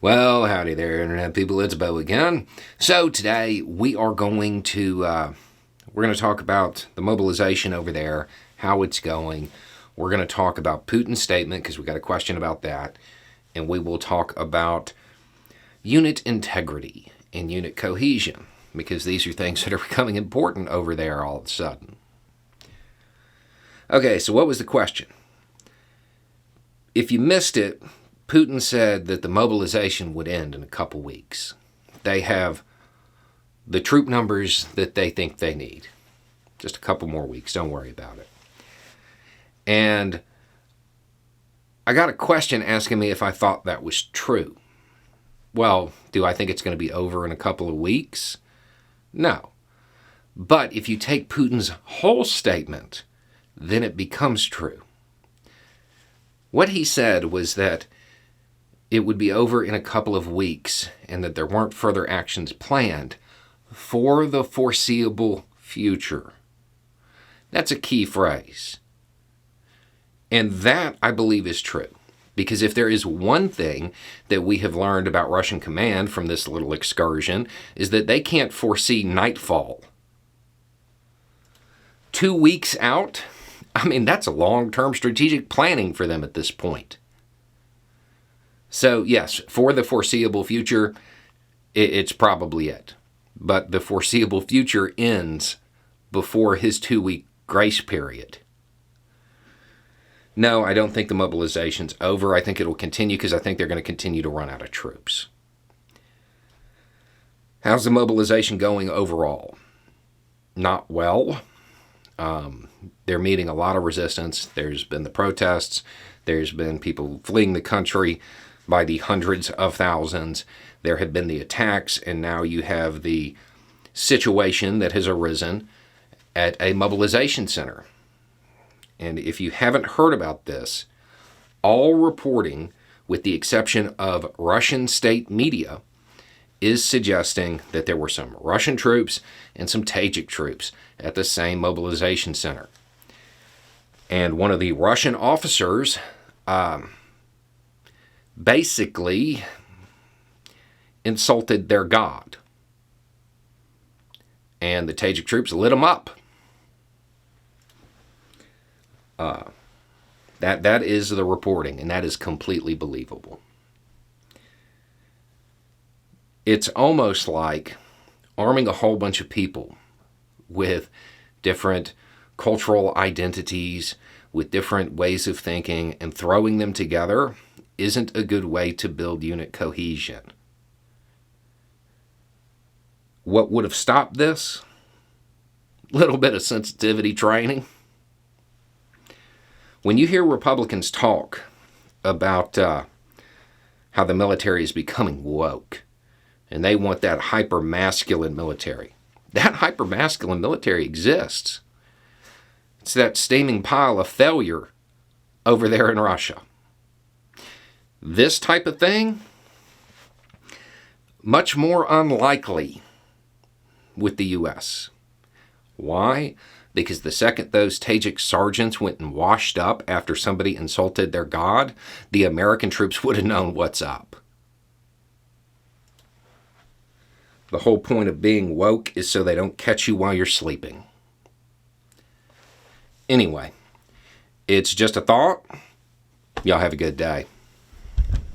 Well, howdy there, Internet people. It's Bo again. So today we are going to talk about the mobilization over there, how it's going. We're going to talk about Putin's statement because we got a question about that, and we will talk about unit integrity and unit cohesion because these are things that are becoming important over there all of a sudden. Okay, so what was the question? If you missed it, Putin said that the mobilization would end in a couple weeks. They have the troop numbers that they think they need. Just a couple more weeks. Don't worry about it. And I got a question asking me if I thought that was true. Well, do I think it's going to be over in a couple of weeks? No. But if you take Putin's whole statement, then it becomes true. What he said was that it would be over in a couple of weeks and that there weren't further actions planned for the foreseeable future. That's a key phrase. And that, I believe, is true. Because if there is one thing that we have learned about Russian command from this little excursion, is that they can't foresee nightfall. 2 weeks out? I mean, that's a long-term strategic planning for them at this point. So, yes, for the foreseeable future, it's probably it. But the foreseeable future ends before his 2-week grace period. No, I don't think the mobilization's over. I think it'll continue because I think they're going to continue to run out of troops. How's the mobilization going overall? Not well. They're meeting a lot of resistance. There's been the protests. There's been people fleeing the country by the hundreds of thousands. There have been the attacks, and now you have the situation that has arisen at a mobilization center. And if you haven't heard about this, all reporting, with the exception of Russian state media, is suggesting that there were some Russian troops and some Tajik troops at the same mobilization center. And one of the Russian officers basically insulted their god. And the Tajik troops lit him up. That is the reporting, and that is completely believable. It's almost like arming a whole bunch of people with different cultural identities, with different ways of thinking, and throwing them together isn't a good way to build unit cohesion. What would have stopped this? A little bit of sensitivity training. When you hear Republicans talk about how the military is becoming woke, and they want that hyper-masculine military, that hyper-masculine military exists. It's that steaming pile of failure over there in Russia. This type of thing, much more unlikely with the U.S. Why? Because the second those Tajik sergeants went and washed up after somebody insulted their god, the American troops would have known what's up. The whole point of being woke is so they don't catch you while you're sleeping. Anyway, it's just a thought. Y'all have a good day.